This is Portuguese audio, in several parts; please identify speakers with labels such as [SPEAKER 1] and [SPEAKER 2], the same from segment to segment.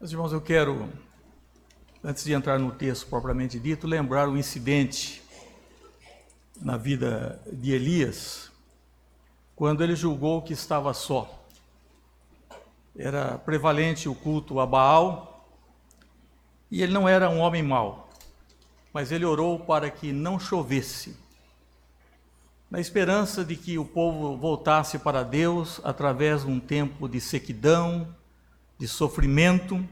[SPEAKER 1] Meus irmãos, eu quero, antes de entrar no texto propriamente dito, lembrar um incidente na vida de Elias, quando ele julgou que estava só. Era prevalente o culto a Baal, e ele não era um homem mau, mas ele orou para que não chovesse, na esperança de que o povo voltasse para Deus através de um tempo de sequidão, de sofrimento.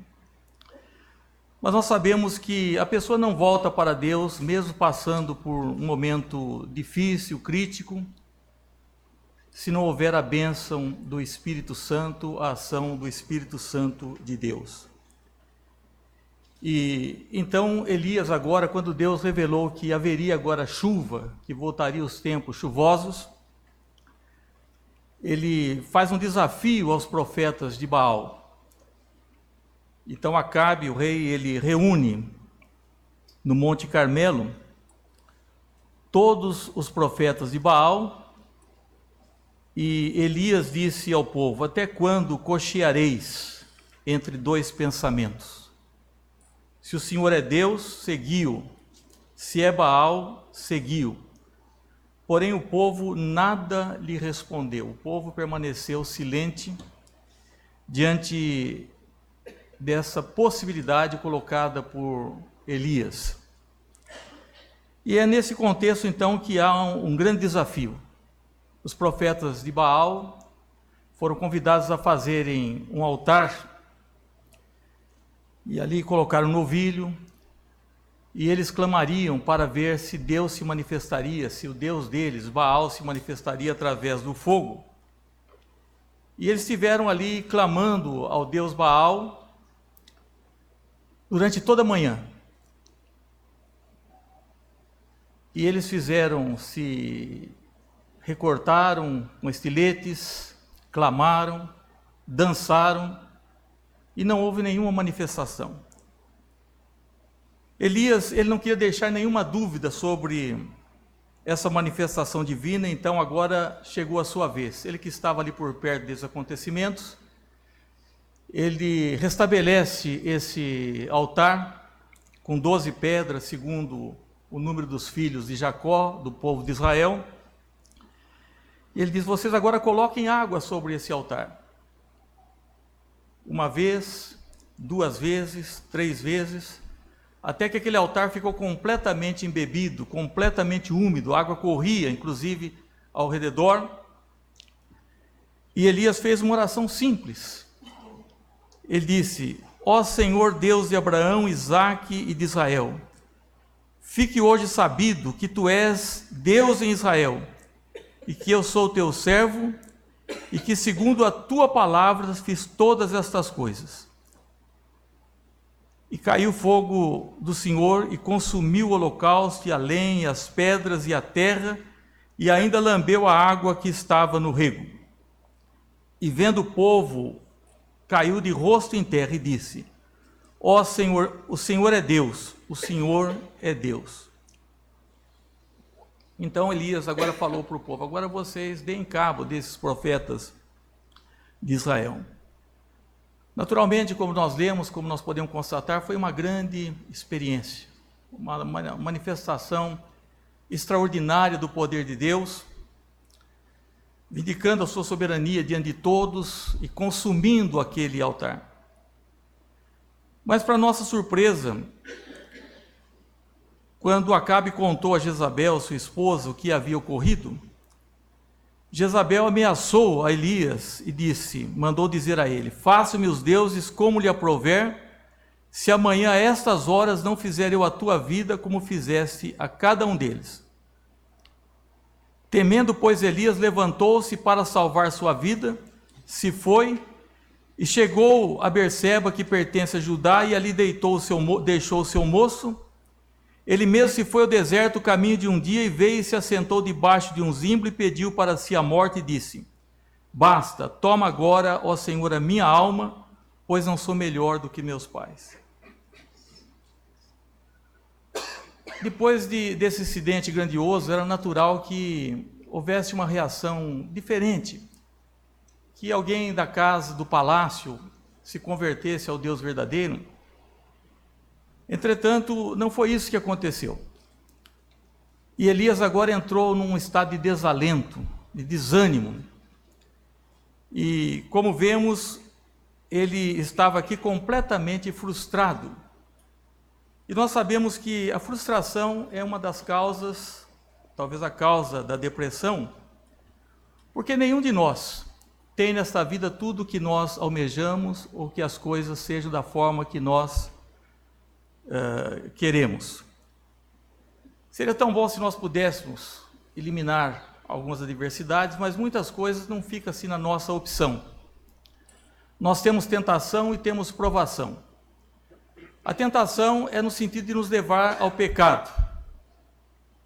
[SPEAKER 1] Mas nós sabemos que a pessoa não volta para Deus, mesmo passando por um momento difícil, crítico, se não houver a bênção do Espírito Santo, a ação do Espírito Santo de Deus. E então Elias agora, quando Deus revelou que haveria agora chuva, que voltaria os tempos chuvosos, ele faz um desafio aos profetas de Baal. Então Acabe, o rei, ele reúne no Monte Carmelo todos os profetas de Baal, e Elias disse ao povo: até quando cocheareis entre dois pensamentos? Se o Senhor é Deus, segui-o; se é Baal, segui-o. Porém o povo nada lhe respondeu. O povo permaneceu silente diante dessa possibilidade colocada por Elias. E é nesse contexto então que há um grande desafio. Os profetas de Baal foram convidados a fazerem um altar, e ali colocaram um novilho, e eles clamariam para ver se Deus se manifestaria, se o Deus deles, Baal, se manifestaria através do fogo. E eles estiveram ali clamando ao Deus Baal durante toda a manhã. E eles se recortaram com estiletes, clamaram, dançaram, e não houve nenhuma manifestação. Elias, ele não queria deixar nenhuma dúvida sobre essa manifestação divina, então agora chegou a sua vez. Ele que estava ali por perto desses acontecimentos, ele restabelece esse altar com 12 pedras, segundo o número dos filhos de Jacó, do povo de Israel. E ele diz: vocês agora coloquem água sobre esse altar. Uma vez, 2 vezes, 3 vezes, até que aquele altar ficou completamente embebido, completamente úmido, a água corria, inclusive, ao redor. E Elias fez uma oração simples. Ele disse: ó Senhor Deus de Abraão, Isaque e de Israel, fique hoje sabido que tu és Deus em Israel, e que eu sou teu servo, e que segundo a tua palavra fiz todas estas coisas. E caiu fogo do Senhor e consumiu o holocausto, e a lenha, as pedras e a terra, e ainda lambeu a água que estava no rego. E vendo o povo, caiu de rosto em terra e disse: ó Senhor, o Senhor é Deus, o Senhor é Deus. Então Elias agora falou para o povo: agora vocês deem cabo desses profetas de Israel. Naturalmente, como nós lemos, como nós podemos constatar, foi uma grande experiência, uma manifestação extraordinária do poder de Deus, vindicando a sua soberania diante de todos e consumindo aquele altar. Mas, para nossa surpresa, quando Acabe contou a Jezabel, sua esposa, o que havia ocorrido, Jezabel ameaçou a Elias e mandou dizer a ele: faça-me os deuses como lhe aprouver, se amanhã a estas horas não fizer eu a tua vida como fizeste a cada um deles. Temendo, pois, Elias levantou-se para salvar sua vida, se foi e chegou a Berseba, que pertence a Judá, e ali deixou o seu moço. Ele mesmo se foi ao deserto o caminho de um dia, e veio e se assentou debaixo de um zimbro, e pediu para si a morte, e disse: basta, toma agora, ó Senhor, a minha alma, pois não sou melhor do que meus pais. Depois desse incidente grandioso, era natural que houvesse uma reação diferente, que alguém da casa, do palácio, se convertesse ao Deus verdadeiro. Entretanto, não foi isso que aconteceu. E Elias agora entrou num estado de desalento, de desânimo. E, como vemos, ele estava aqui completamente frustrado. E nós sabemos que a frustração é uma das causas, talvez a causa da depressão, porque nenhum de nós tem nesta vida tudo o que nós almejamos ou que as coisas sejam da forma que nós queremos. Seria tão bom se nós pudéssemos eliminar algumas adversidades, mas muitas coisas não ficam assim na nossa opção. Nós temos tentação e temos provação. A tentação é no sentido de nos levar ao pecado.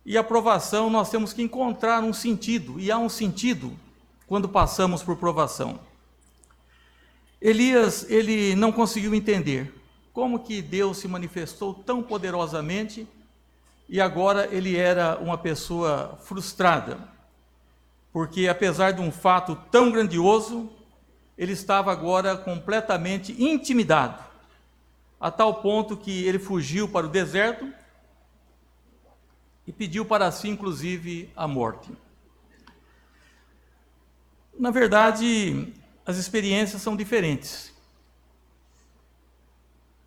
[SPEAKER 1] E a provação nós temos que encontrar um sentido, e há um sentido quando passamos por provação. Elias, ele não conseguiu entender como que Deus se manifestou tão poderosamente e agora ele era uma pessoa frustrada, porque apesar de um fato tão grandioso, ele estava agora completamente intimidado, a tal ponto que ele fugiu para o deserto e pediu para si, inclusive, a morte. Na verdade, as experiências são diferentes.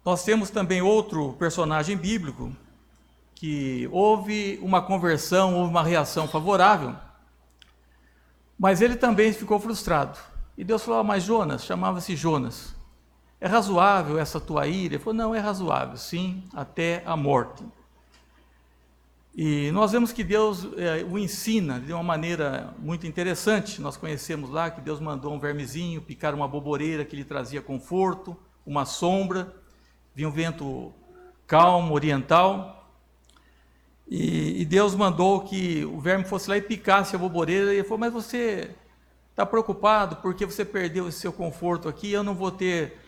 [SPEAKER 1] Nós temos também outro personagem bíblico que houve uma conversão, houve uma reação favorável, mas ele também ficou frustrado. E Deus falou, mas Jonas, chamava-se Jonas, é razoável essa tua ira? Ele falou, não, é razoável, sim, até a morte. E nós vemos que Deus o ensina de uma maneira muito interessante. Nós conhecemos lá que Deus mandou um vermezinho picar uma boboreira que lhe trazia conforto, uma sombra, vinha um vento calmo, oriental, e Deus mandou que o verme fosse lá e picasse a boboreira, e ele falou, mas você está preocupado porque você perdeu esse seu conforto aqui, eu não vou ter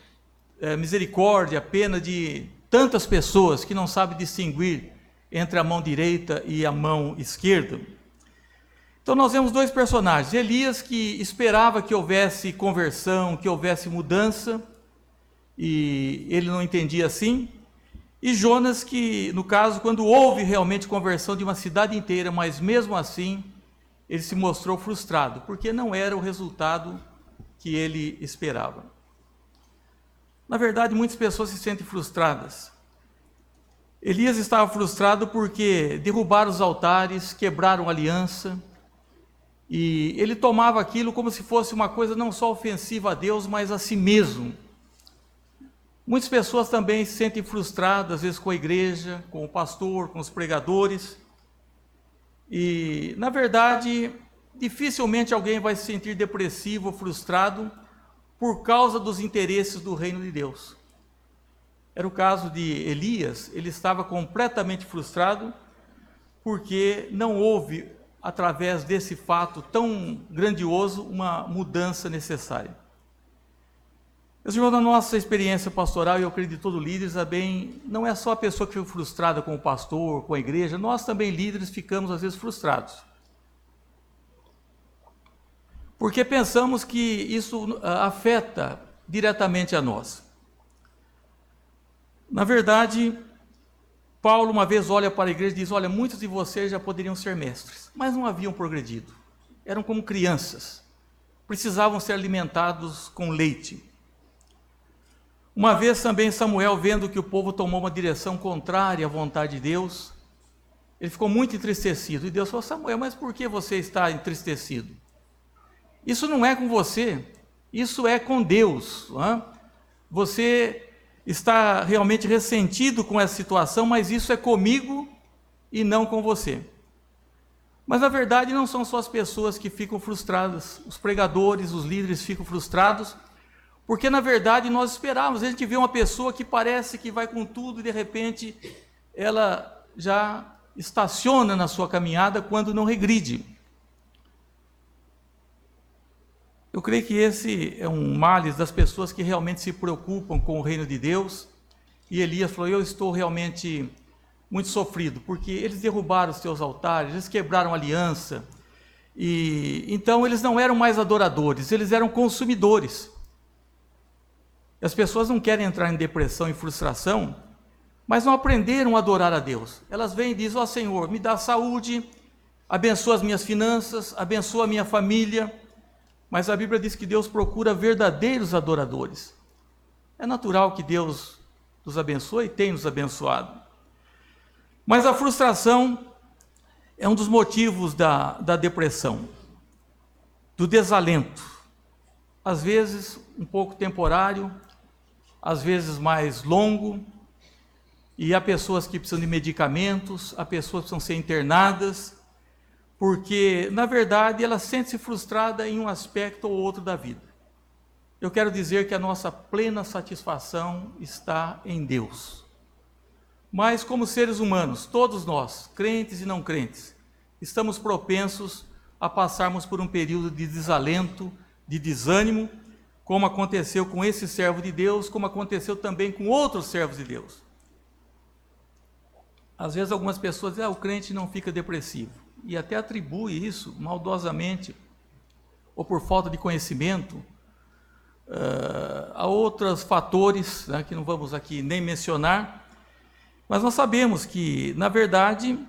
[SPEAKER 1] misericórdia, pena de tantas pessoas que não sabem distinguir entre a mão direita e a mão esquerda. Então nós vemos dois personagens, Elias que esperava que houvesse conversão, que houvesse mudança, e ele não entendia assim, e Jonas que, no caso, quando houve realmente conversão de uma cidade inteira, mas mesmo assim, ele se mostrou frustrado, porque não era o resultado que ele esperava. Na verdade, muitas pessoas se sentem frustradas. Elias estava frustrado porque derrubaram os altares, quebraram a aliança, e ele tomava aquilo como se fosse uma coisa não só ofensiva a Deus, mas a si mesmo. Muitas pessoas também se sentem frustradas, às vezes com a igreja, com o pastor, com os pregadores, e, na verdade, dificilmente alguém vai se sentir depressivo ou frustrado por causa dos interesses do reino de Deus. Era o caso de Elias, ele estava completamente frustrado porque não houve, através desse fato tão grandioso, uma mudança necessária. Meus irmãos, na nossa experiência pastoral, e eu acredito todo líder, também não é só a pessoa que fica frustrada com o pastor, com a igreja, nós também líderes ficamos às vezes frustrados. Porque pensamos que isso afeta diretamente a nós. Na verdade, Paulo uma vez olha para a igreja e diz, olha, muitos de vocês já poderiam ser mestres, mas não haviam progredido. Eram como crianças, precisavam ser alimentados com leite. Uma vez também Samuel, vendo que o povo tomou uma direção contrária à vontade de Deus, ele ficou muito entristecido. E Deus falou, Samuel, mas por que você está entristecido? Isso não é com você, isso é com Deus. Você está realmente ressentido com essa situação, mas isso é comigo e não com você. Mas na verdade não são só as pessoas que ficam frustradas, os pregadores, os líderes ficam frustrados, porque na verdade nós esperávamos, a gente vê uma pessoa que parece que vai com tudo e de repente ela já estaciona na sua caminhada quando não regride. Eu creio que esse é um males das pessoas que realmente se preocupam com o reino de Deus. E Elias falou, eu estou realmente muito sofrido, porque eles derrubaram os teus altares, eles quebraram a aliança. E então eles não eram mais adoradores, eles eram consumidores. E as pessoas não querem entrar em depressão e frustração, mas não aprenderam a adorar a Deus. Elas vêm e dizem: ó Senhor, me dá saúde, abençoa as minhas finanças, abençoa a minha família. Mas a Bíblia diz que Deus procura verdadeiros adoradores. É natural que Deus nos abençoe e tem nos abençoado. Mas a frustração é um dos motivos da depressão, do desalento. Às vezes um pouco temporário, às vezes mais longo. E há pessoas que precisam de medicamentos, há pessoas que precisam ser internadas, porque, na verdade, ela sente-se frustrada em um aspecto ou outro da vida. Eu quero dizer que a nossa plena satisfação está em Deus. Mas, como seres humanos, todos nós, crentes e não crentes, estamos propensos a passarmos por um período de desalento, de desânimo, como aconteceu com esse servo de Deus, como aconteceu também com outros servos de Deus. Às vezes algumas pessoas dizem: o crente não fica depressivo, e até atribui isso maldosamente, ou por falta de conhecimento, a outros fatores, né, que não vamos aqui nem mencionar, mas nós sabemos que, na verdade,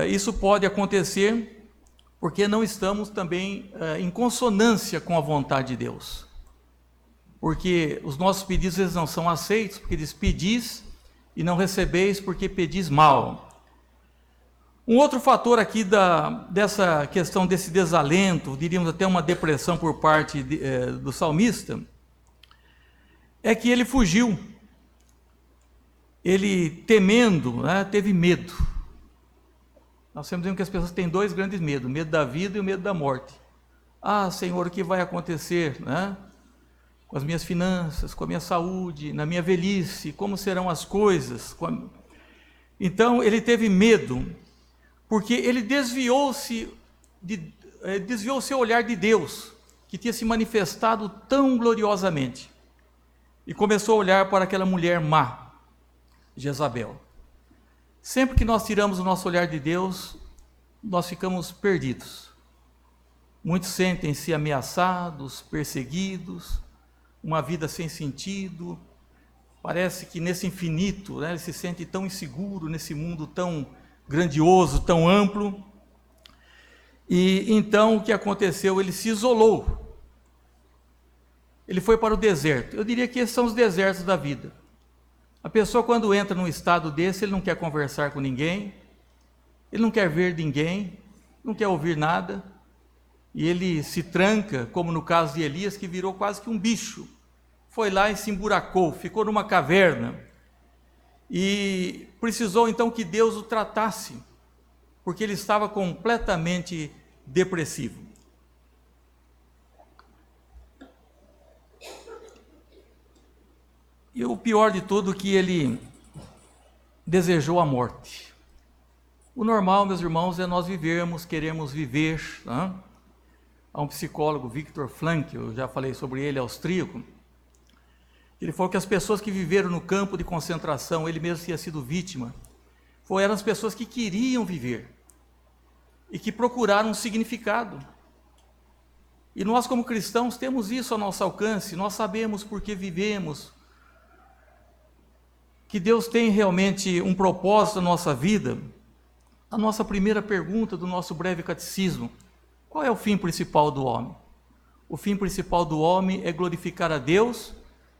[SPEAKER 1] isso pode acontecer porque não estamos também em consonância com a vontade de Deus. Porque os nossos pedidos eles não são aceitos, porque diz: pedis e não recebeis porque pedis mal. Um outro fator aqui dessa questão desse desalento, diríamos até uma depressão por parte do salmista, é que ele fugiu. Ele, temendo, né, teve medo. Nós sempre dizemos que as pessoas têm dois grandes medos: o medo da vida e o medo da morte. Ah, Senhor, o que vai acontecer, né, com as minhas finanças, com a minha saúde, na minha velhice, como serão as coisas? Então, ele teve medo, porque ele desviou o seu olhar de Deus, que tinha se manifestado tão gloriosamente, e começou a olhar para aquela mulher má, Jezabel. Sempre que nós tiramos o nosso olhar de Deus, nós ficamos perdidos. Muitos sentem-se ameaçados, perseguidos, uma vida sem sentido. Parece que nesse infinito, né, ele se sente tão inseguro, nesse mundo tão grandioso, tão amplo. E então o que aconteceu? Ele se isolou. Ele foi para o deserto. Eu diria que esses são os desertos da vida. A pessoa, quando entra num estado desse, ele não quer conversar com ninguém, ele não quer ver ninguém, não quer ouvir nada, e ele se tranca, como no caso de Elias, que virou quase que um bicho. Foi lá e se emburacou, ficou numa caverna, e precisou então que Deus o tratasse, porque ele estava completamente depressivo. E o pior de tudo é que ele desejou a morte. O normal, meus irmãos, é nós queremos viver. Né? Há um psicólogo, Viktor Frankl, eu já falei sobre ele, austríaco. Ele falou que as pessoas que viveram no campo de concentração, ele mesmo tinha sido vítima, eram as pessoas que queriam viver e que procuraram um significado. E nós, como cristãos, temos isso ao nosso alcance, nós sabemos por que vivemos, que Deus tem realmente um propósito na nossa vida. A nossa primeira pergunta do nosso breve catecismo: qual é o fim principal do homem? O fim principal do homem é glorificar a Deus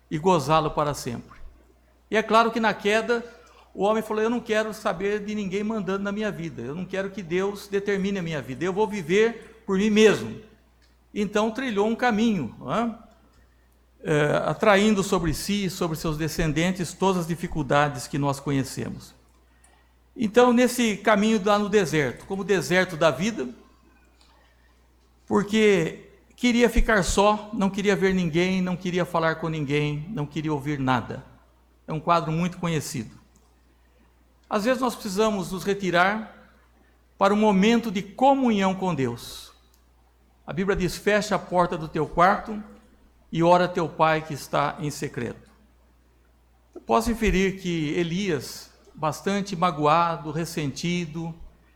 [SPEAKER 1] e gozá-lo para sempre. E é claro que na queda, o homem falou: eu não quero saber de ninguém mandando na minha vida, eu não quero que Deus determine a minha vida, eu vou viver por mim mesmo. Então trilhou um caminho, atraindo sobre si e sobre seus descendentes todas as dificuldades que nós conhecemos. Então, nesse caminho lá no deserto, como deserto da vida, porque queria ficar só, não queria ver ninguém, não queria falar com ninguém, não queria ouvir nada. É um quadro muito conhecido. Às vezes nós precisamos nos retirar para um momento de comunhão com Deus. A Bíblia diz: fecha a porta do teu quarto e ora a teu pai que está em secreto. Eu posso inferir que Elias, bastante magoado, ressentido,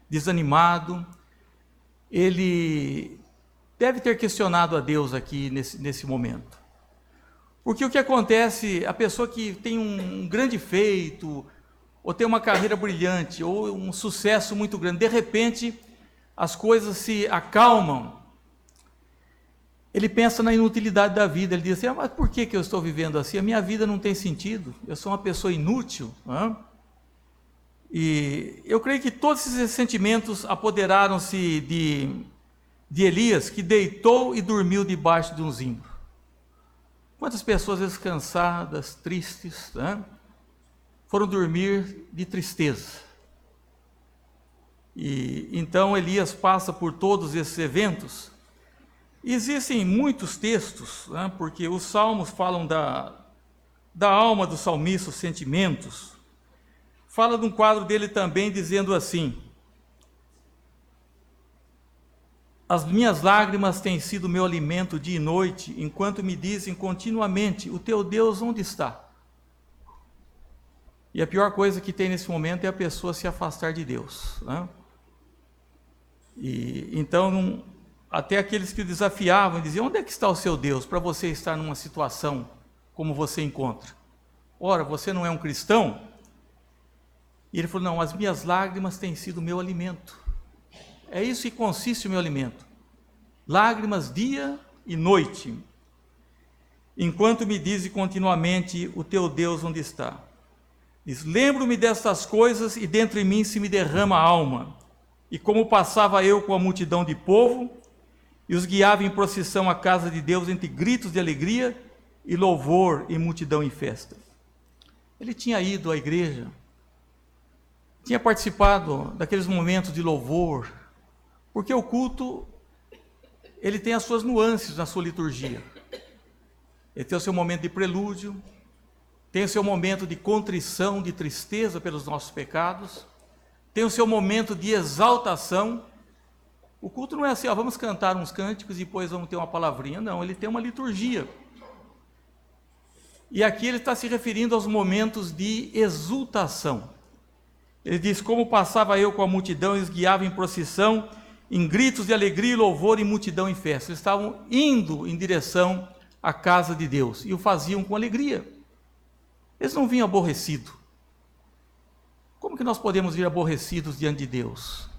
[SPEAKER 1] desanimado, ele deve ter questionado a Deus aqui nesse momento. Porque o que acontece, a pessoa que tem um grande feito, ou tem uma carreira brilhante, ou um sucesso muito grande, de repente as coisas se acalmam, ele pensa na inutilidade da vida, ele diz assim, mas por que eu estou vivendo assim? A minha vida não tem sentido, eu sou uma pessoa inútil. E eu creio que todos esses sentimentos apoderaram-se de Elias, que deitou e dormiu debaixo de um zimbro. Quantas pessoas, às vezes cansadas, tristes, foram dormir de tristeza. E então Elias passa por todos esses eventos. Existem muitos textos, porque os salmos falam da alma do salmista, os sentimentos. Fala de um quadro dele também dizendo assim: as minhas lágrimas têm sido meu alimento dia e noite, enquanto me dizem continuamente, o teu Deus onde está? E a pior coisa que tem nesse momento é a pessoa se afastar de Deus. E então, até aqueles que o desafiavam, diziam, onde é que está o seu Deus para você estar numa situação como você encontra? Ora, você não é um cristão? E ele falou, não, as minhas lágrimas têm sido meu alimento. É isso que consiste o meu alimento. Lágrimas dia e noite. Enquanto me diz continuamente, o teu Deus onde está? Diz, lembro-me destas coisas e dentro de mim se me derrama a alma. E como passava eu com a multidão de povo, e os guiava em procissão à casa de Deus entre gritos de alegria e louvor e multidão em festa. Ele tinha ido à igreja, tinha participado daqueles momentos de louvor, porque o culto, ele tem as suas nuances na sua liturgia. Ele tem o seu momento de prelúdio, tem o seu momento de contrição, de tristeza pelos nossos pecados, tem o seu momento de exaltação. O culto não é assim, vamos cantar uns cânticos e depois vamos ter uma palavrinha. Não, ele tem uma liturgia. E aqui ele está se referindo aos momentos de exultação. Ele diz, como passava eu com a multidão, eles guiavam em procissão, em gritos de alegria e louvor e multidão em festa. Eles estavam indo em direção à casa de Deus e o faziam com alegria. Eles não vinham aborrecidos. Como que nós podemos vir aborrecidos diante de Deus?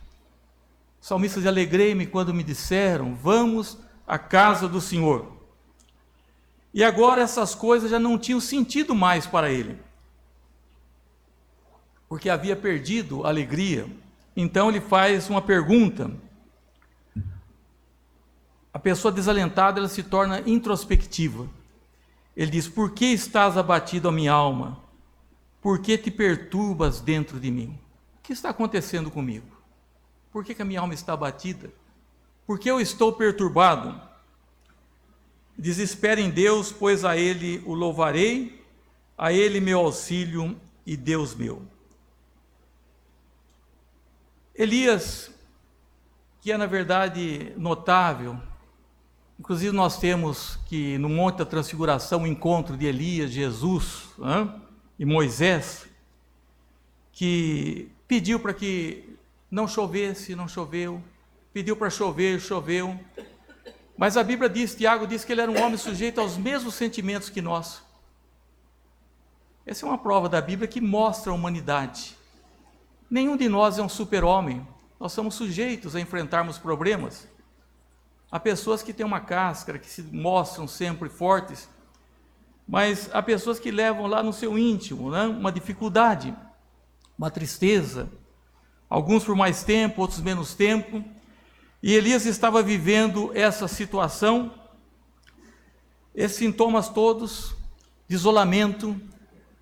[SPEAKER 1] O salmista diz, alegrei-me quando me disseram, vamos à casa do Senhor. E agora essas coisas já não tinham sentido mais para ele, porque havia perdido a alegria. Então ele faz uma pergunta. A pessoa desalentada, ela se torna introspectiva. Ele diz, por que estás abatido a minha alma? Por que te perturbas dentro de mim? O que está acontecendo comigo? Por que a minha alma está abatida? Por que eu estou perturbado? Diz, espera em Deus, pois a Ele o louvarei, a Ele meu auxílio e Deus meu. Elias, que é na verdade notável, inclusive nós temos que no Monte da Transfiguração o encontro de Elias, Jesus e Moisés, que pediu para que não chovesse, não choveu, pediu para chover, choveu, mas a Bíblia diz, Tiago diz que ele era um homem sujeito aos mesmos sentimentos que nós. Essa é uma prova da Bíblia que mostra a humanidade. Nenhum de nós é um super-homem, nós somos sujeitos a enfrentarmos problemas. Há pessoas que têm uma cáscara, que se mostram sempre fortes, mas há pessoas que levam lá no seu íntimo, uma dificuldade, uma tristeza, alguns por mais tempo, outros menos tempo, e Elias estava vivendo essa situação, esses sintomas todos, de isolamento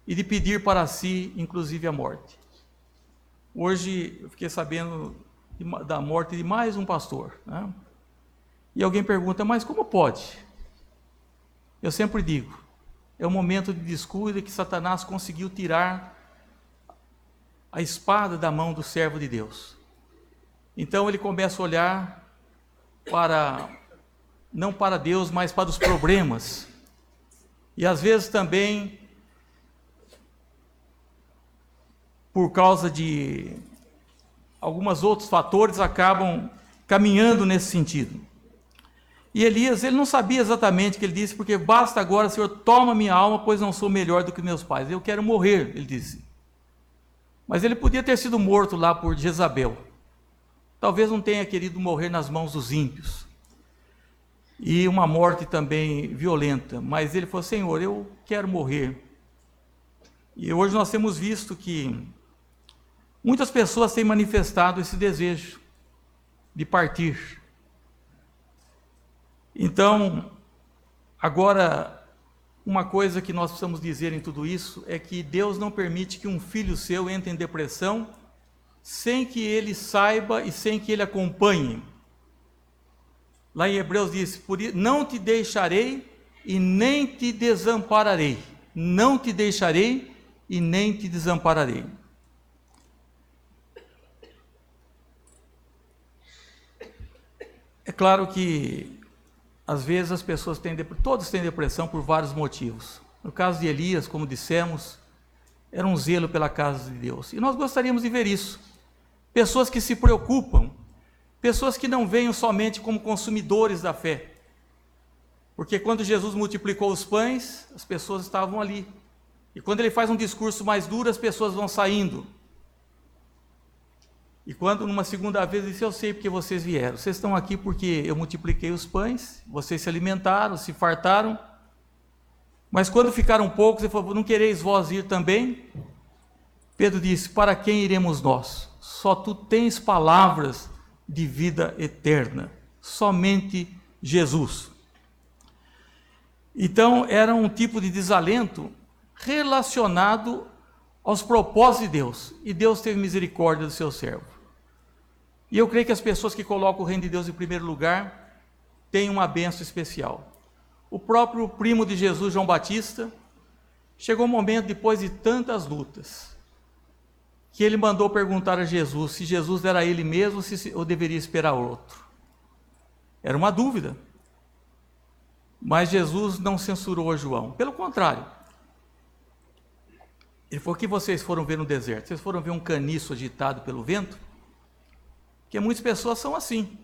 [SPEAKER 1] e de pedir para si, inclusive, a morte. Hoje eu fiquei sabendo da morte de mais um pastor, E alguém pergunta, mas como pode? Eu sempre digo, é um momento de descuido que Satanás conseguiu tirar a espada da mão do servo de Deus. Então ele começa a olhar não para Deus, mas para os problemas. E às vezes também, por causa de alguns outros fatores, acabam caminhando nesse sentido. E Elias, ele não sabia exatamente o que ele disse, porque basta agora, Senhor, toma minha alma, pois não sou melhor do que meus pais. Eu quero morrer, ele disse. Mas ele podia ter sido morto lá por Jezabel. Talvez não tenha querido morrer nas mãos dos ímpios. E uma morte também violenta. Mas ele falou, Senhor, eu quero morrer. E hoje nós temos visto que muitas pessoas têm manifestado esse desejo de partir. Então, agora, uma coisa que nós precisamos dizer em tudo isso é que Deus não permite que um filho seu entre em depressão sem que ele saiba e sem que ele acompanhe. Lá em Hebreus diz, não te deixarei e nem te desampararei. Não te deixarei e nem te desampararei. É claro que às vezes as pessoas todos têm depressão por vários motivos. No caso de Elias, como dissemos, era um zelo pela casa de Deus. E nós gostaríamos de ver isso. Pessoas que se preocupam, pessoas que não veem somente como consumidores da fé. Porque quando Jesus multiplicou os pães, as pessoas estavam ali. E quando ele faz um discurso mais duro, as pessoas vão saindo. E quando numa segunda vez ele disse, eu sei porque vocês vieram. Vocês estão aqui porque eu multipliquei os pães, vocês se alimentaram, se fartaram. Mas quando ficaram poucos, ele falou, não quereis vós ir também? Pedro disse, para quem iremos nós? Só tu tens palavras de vida eterna. Somente Jesus. Então era um tipo de desalento relacionado aos propósitos de Deus. E Deus teve misericórdia do seu servo. E eu creio que as pessoas que colocam o reino de Deus em primeiro lugar têm uma bênção especial. O próprio primo de Jesus, João Batista, chegou um momento depois de tantas lutas, que ele mandou perguntar a Jesus se Jesus era ele mesmo ou deveria esperar outro. Era uma dúvida. Mas Jesus não censurou a João. Pelo contrário. Ele falou, o que vocês foram ver no deserto? Vocês foram ver um caniço agitado pelo vento? Porque muitas pessoas são assim,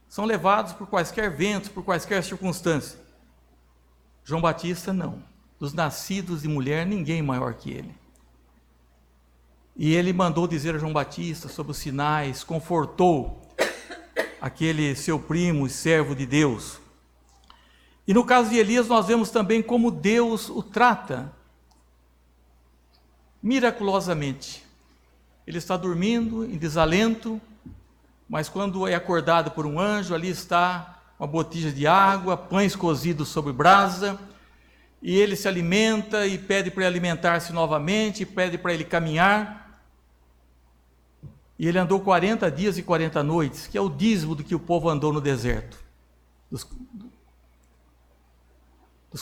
[SPEAKER 1] são levados por quaisquer ventos, por quaisquer circunstâncias. João Batista não. Dos nascidos de mulher, ninguém maior que ele. E ele mandou dizer a João Batista sobre os sinais, confortou aquele seu primo e servo de Deus. E no caso de Elias, nós vemos também como Deus o trata miraculosamente. Ele está dormindo em desalento, mas quando é acordado por um anjo, ali está uma botija de água, pães cozidos sobre brasa, e ele se alimenta e pede para ele alimentar-se novamente, e pede para ele caminhar. E ele andou 40 dias e 40 noites, que é o dízimo do que o povo andou no deserto, dos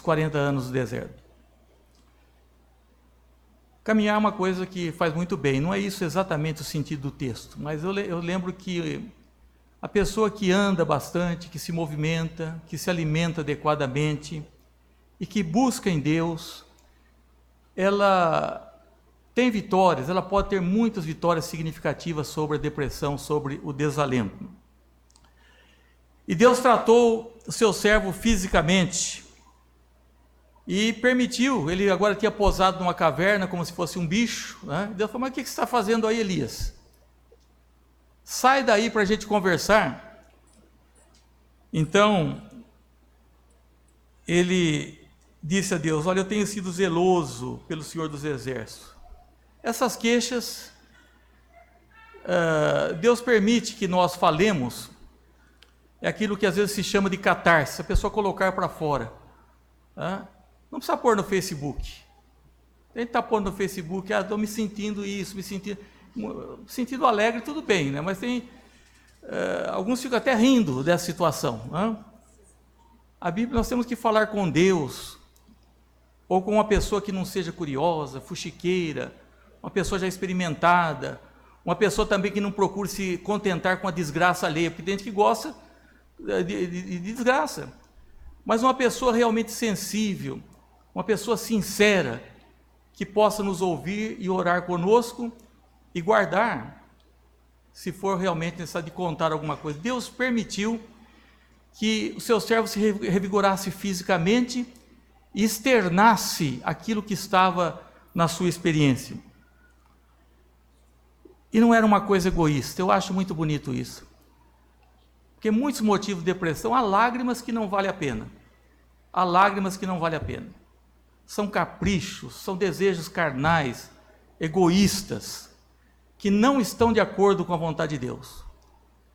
[SPEAKER 1] 40 anos do deserto. Caminhar é uma coisa que faz muito bem, não é isso exatamente o sentido do texto, mas eu lembro que a pessoa que anda bastante, que se movimenta, que se alimenta adequadamente e que busca em Deus, ela tem vitórias, ela pode ter muitas vitórias significativas sobre a depressão, sobre o desalento. E Deus tratou o seu servo fisicamente, e permitiu, ele agora tinha posado numa caverna como se fosse um bicho, Deus falou, mas o que você está fazendo aí, Elias? Sai daí para a gente conversar. Então, ele disse a Deus, olha, eu tenho sido zeloso pelo Senhor dos Exércitos. Essas queixas, Deus permite que nós falemos, é aquilo que às vezes se chama de catarse, a pessoa colocar para fora, Não precisa pôr no Facebook. A gente está pondo no Facebook, estou me sentindo isso, me sentindo alegre, tudo bem, né? Mas tem alguns ficam até rindo dessa situação. A Bíblia, nós temos que falar com Deus, ou com uma pessoa que não seja curiosa, fuxiqueira, uma pessoa já experimentada, uma pessoa também que não procure se contentar com a desgraça alheia, porque tem gente que gosta de desgraça, mas uma pessoa realmente sensível, uma pessoa sincera, que possa nos ouvir e orar conosco e guardar, se for realmente necessário de contar alguma coisa. Deus permitiu que o seu servo se revigorasse fisicamente e externasse aquilo que estava na sua experiência. E não era uma coisa egoísta, eu acho muito bonito isso. Porque muitos motivos de depressão, há lágrimas que não valem a pena. Há lágrimas que não valem a pena. São caprichos, são desejos carnais, egoístas, que não estão de acordo com a vontade de Deus.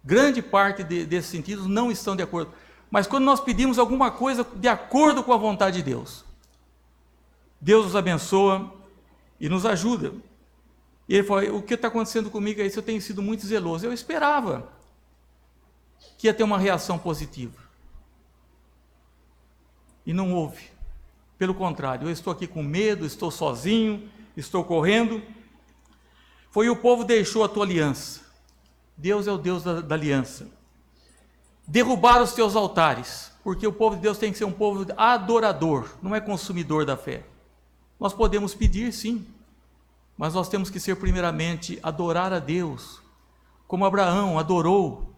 [SPEAKER 1] Grande parte desses sentidos não estão de acordo. Mas quando nós pedimos alguma coisa de acordo com a vontade de Deus, Deus nos abençoa e nos ajuda. E ele falou, o que está acontecendo comigo é isso, eu tenho sido muito zeloso. Eu esperava que ia ter uma reação positiva. E não houve. Pelo contrário, eu estou aqui com medo, estou sozinho, estou correndo. Foi o povo deixou a tua aliança. Deus é o Deus da aliança. Derrubaram os teus altares, porque o povo de Deus tem que ser um povo adorador, não é consumidor da fé. Nós podemos pedir, sim, mas nós temos que ser primeiramente adorar a Deus, como Abraão adorou.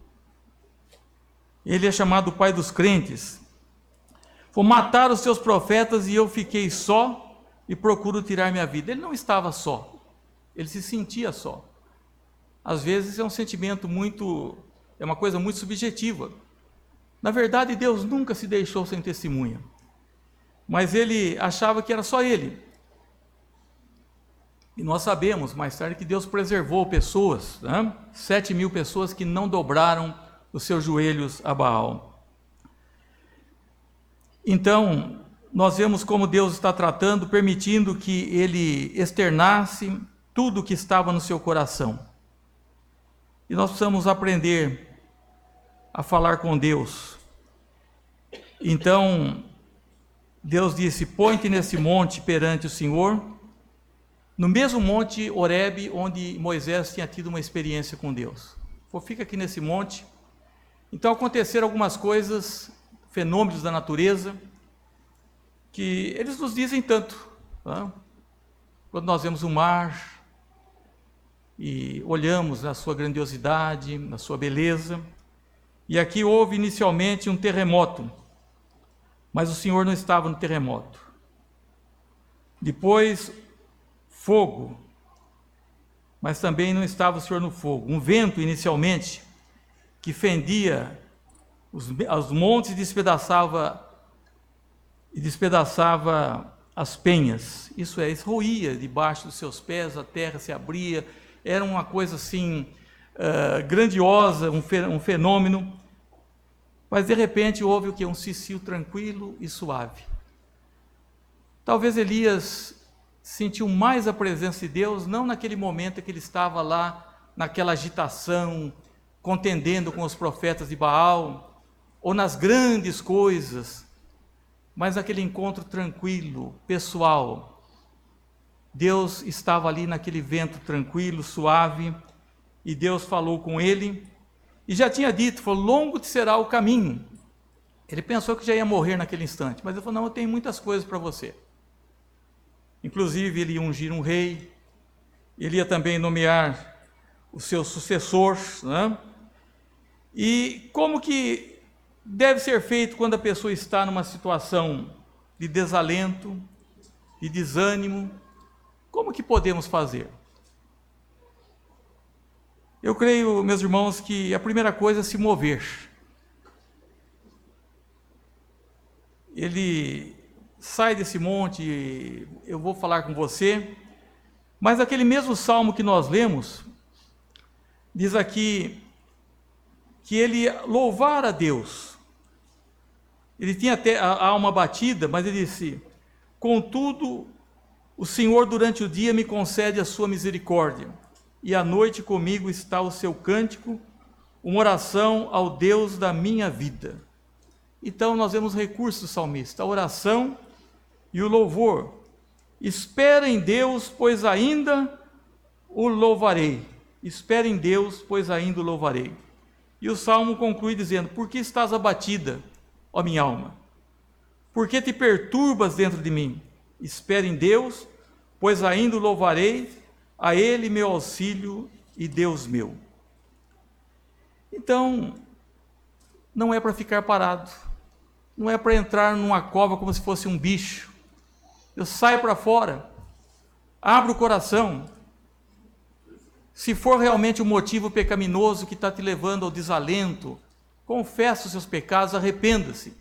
[SPEAKER 1] Ele é chamado o pai dos crentes. Vou matar os teus profetas e eu fiquei só e procuro tirar minha vida. Ele não estava só, ele se sentia só. Às vezes é um sentimento é uma coisa muito subjetiva. Na verdade, Deus nunca se deixou sem testemunha, mas ele achava que era só ele. E nós sabemos mais tarde que Deus preservou pessoas, 7.000 pessoas que não dobraram os seus joelhos a Baal. Então, nós vemos como Deus está tratando, permitindo que ele externasse tudo o que estava no seu coração. E nós precisamos aprender a falar com Deus. Então, Deus disse, põe-te nesse monte perante o Senhor, no mesmo monte Horebe, onde Moisés tinha tido uma experiência com Deus. Fica aqui nesse monte. Então aconteceram algumas coisas, fenômenos da natureza, que eles nos dizem tanto. Quando nós vemos o mar e olhamos na sua grandiosidade, na sua beleza, e aqui houve inicialmente um terremoto, mas o Senhor não estava no terremoto. Depois, fogo, mas também não estava o Senhor no fogo. Um vento inicialmente que fendia os montes e despedaçava as penhas. Isso é, roía debaixo dos seus pés, a terra se abria. Era uma coisa assim grandiosa, um fenômeno. Mas de repente houve o que? Um cicio tranquilo e suave. Talvez Elias sentiu mais a presença de Deus, não naquele momento em que ele estava lá, naquela agitação, contendendo com os profetas de Baal, ou nas grandes coisas, mas naquele encontro tranquilo, pessoal. Deus estava ali naquele vento tranquilo, suave, e Deus falou com ele, e já tinha dito, falou, longo te será o caminho. Ele pensou que já ia morrer naquele instante, mas ele falou, não, eu tenho muitas coisas para você. Inclusive, ele ia ungir um rei, ele ia também nomear o seu sucessor, E como que deve ser feito quando a pessoa está numa situação de desalento, de desânimo? Como que podemos fazer? Eu creio, meus irmãos, que a primeira coisa é se mover. Ele sai desse monte, eu vou falar com você, mas aquele mesmo salmo que nós lemos, diz aqui que ele louvara a Deus. Ele tinha até a alma batida, mas ele disse, contudo, o Senhor durante o dia me concede a sua misericórdia, e à noite comigo está o seu cântico, uma oração ao Deus da minha vida. Então nós vemos recursos do salmista, a oração e o louvor. Espera em Deus, pois ainda o louvarei. Espera em Deus, pois ainda o louvarei. E o salmo conclui dizendo, por que estás abatida, ó minha alma? Por que te perturbas dentro de mim? Espera em Deus, pois ainda o louvarei, a Ele meu auxílio e Deus meu. Então, não é para ficar parado, não é para entrar numa cova como se fosse um bicho. Eu saio para fora, abro o coração. Se for realmente um motivo pecaminoso que está te levando ao desalento, confessa os seus pecados, arrependa-se.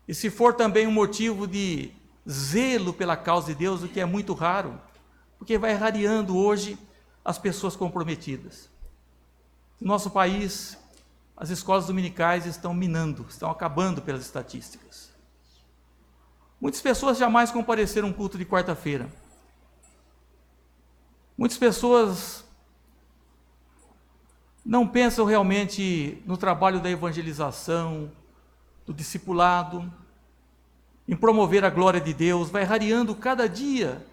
[SPEAKER 1] E se for também um motivo de zelo pela causa de Deus, o que é muito raro, porque vai rareando hoje as pessoas comprometidas. No nosso país, as escolas dominicais estão minando, estão acabando pelas estatísticas. Muitas pessoas jamais compareceram a um culto de quarta-feira. Muitas pessoas não pensam realmente no trabalho da evangelização, do discipulado, em promover a glória de Deus. Vai rareando cada dia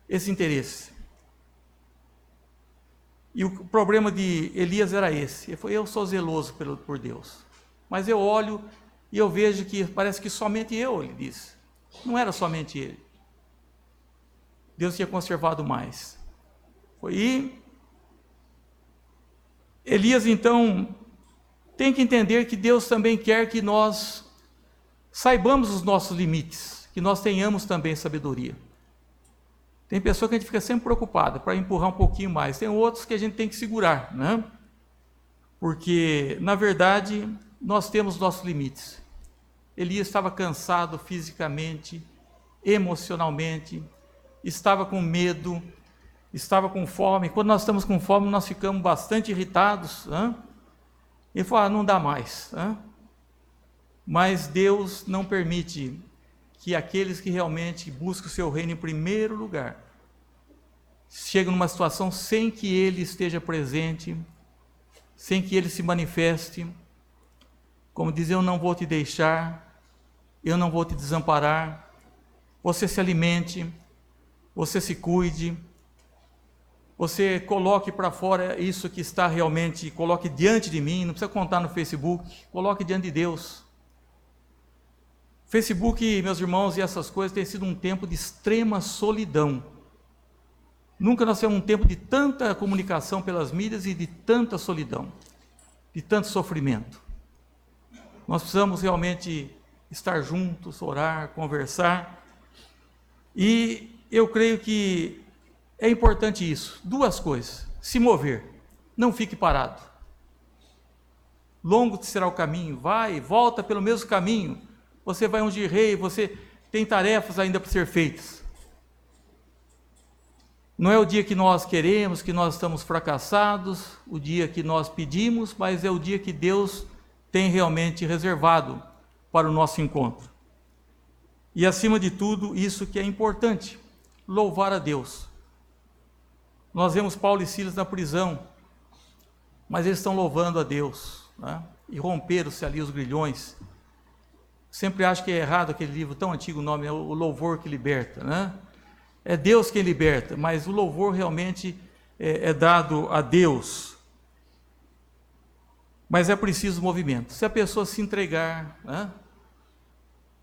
[SPEAKER 1] esse interesse. E o problema de Elias era esse. Ele falou: eu sou zeloso por Deus. Mas eu olho e eu vejo que parece que somente eu, ele disse. Não era somente ele. Deus tinha conservado mais. E Elias, então, tem que entender que Deus também quer que nós saibamos os nossos limites, que nós tenhamos também sabedoria. Tem pessoa que a gente fica sempre preocupada para empurrar um pouquinho mais, tem outros que a gente tem que segurar, né? Porque, na verdade, nós temos nossos limites. Elias estava cansado fisicamente, emocionalmente, estava com medo, estava com fome. Quando nós estamos com fome, nós ficamos bastante irritados. Ele falou: não dá mais. Mas Deus não permite que aqueles que realmente buscam o seu reino em primeiro lugar cheguem numa situação sem que Ele esteja presente, sem que Ele se manifeste. Como diz: eu não vou te deixar, eu não vou te desamparar. Você se alimente, você se cuide, você coloque para fora isso que está realmente, coloque diante de mim, não precisa contar no Facebook, coloque diante de Deus. Facebook, meus irmãos, e essas coisas tem sido um tempo de extrema solidão. Nunca nós tivemos um tempo de tanta comunicação pelas mídias e de tanta solidão, de tanto sofrimento. Nós precisamos realmente estar juntos, orar, conversar. E eu creio que é importante isso, duas coisas: se mover, não fique parado. Longo será o caminho, vai, volta pelo mesmo caminho. Você vai ungir rei, você tem tarefas ainda para ser feitas. Não é o dia que nós queremos, que nós estamos fracassados, o dia que nós pedimos, mas é o dia que Deus tem realmente reservado para o nosso encontro. E acima de tudo, isso que é importante, louvar a Deus. Nós vemos Paulo e Silas na prisão, mas eles estão louvando a Deus, né? E romperam-se ali os grilhões. Sempre acho que é errado aquele livro tão antigo, o nome é O Louvor que Liberta, né? É Deus quem liberta, mas o louvor realmente é dado a Deus. Mas é preciso movimento. Se a pessoa se entregar, né?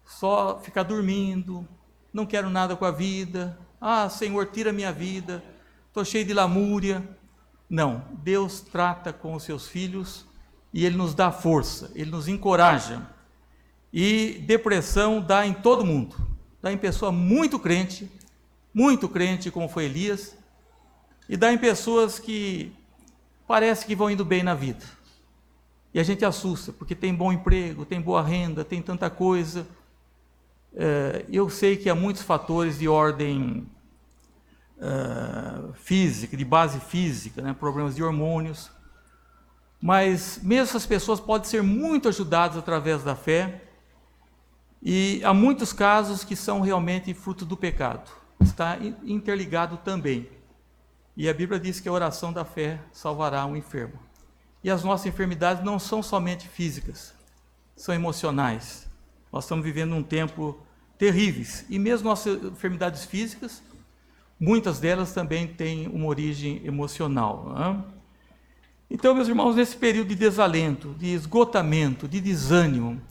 [SPEAKER 1] Só ficar dormindo, não quero nada com a vida, Senhor, tira a minha vida, estou cheio de lamúria. Não, Deus trata com os seus filhos e Ele nos dá força, Ele nos encoraja. E depressão dá em todo mundo, dá em pessoa muito crente como foi Elias, e dá em pessoas que parece que vão indo bem na vida. E a gente assusta, porque tem bom emprego, tem boa renda, tem tanta coisa. Eu sei que há muitos fatores de ordem física, de base física, né? Problemas de hormônios, mas mesmo essas pessoas podem ser muito ajudadas através da fé, e há muitos casos que são realmente fruto do pecado, está interligado também, e a Bíblia diz que a oração da fé salvará um enfermo, e as nossas enfermidades não são somente físicas, são emocionais. Nós estamos vivendo um tempo terríveis, e mesmo nossas enfermidades físicas, muitas delas também têm uma origem emocional, né? Então, meus irmãos, nesse período de desalento, de esgotamento, de desânimo,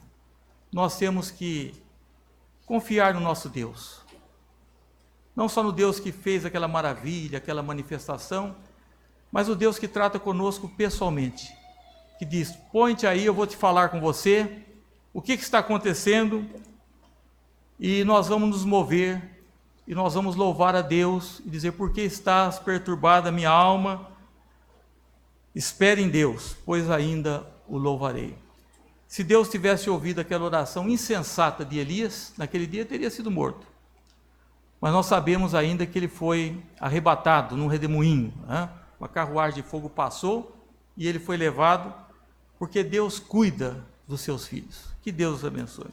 [SPEAKER 1] nós temos que confiar no nosso Deus. Não só no Deus que fez aquela maravilha, aquela manifestação, mas o Deus que trata conosco pessoalmente. que diz: põe-te aí, eu vou te falar com você, o que está acontecendo, e nós vamos nos mover, e nós vamos louvar a Deus, e dizer: por que estás perturbada minha alma? Espere em Deus, pois ainda o louvarei. Se Deus tivesse ouvido aquela oração insensata de Elias, naquele dia teria sido morto. Mas nós sabemos ainda que ele foi arrebatado num redemoinho, né? Uma carruagem de fogo passou e ele foi levado, porque Deus cuida dos seus filhos. Que Deus os abençoe.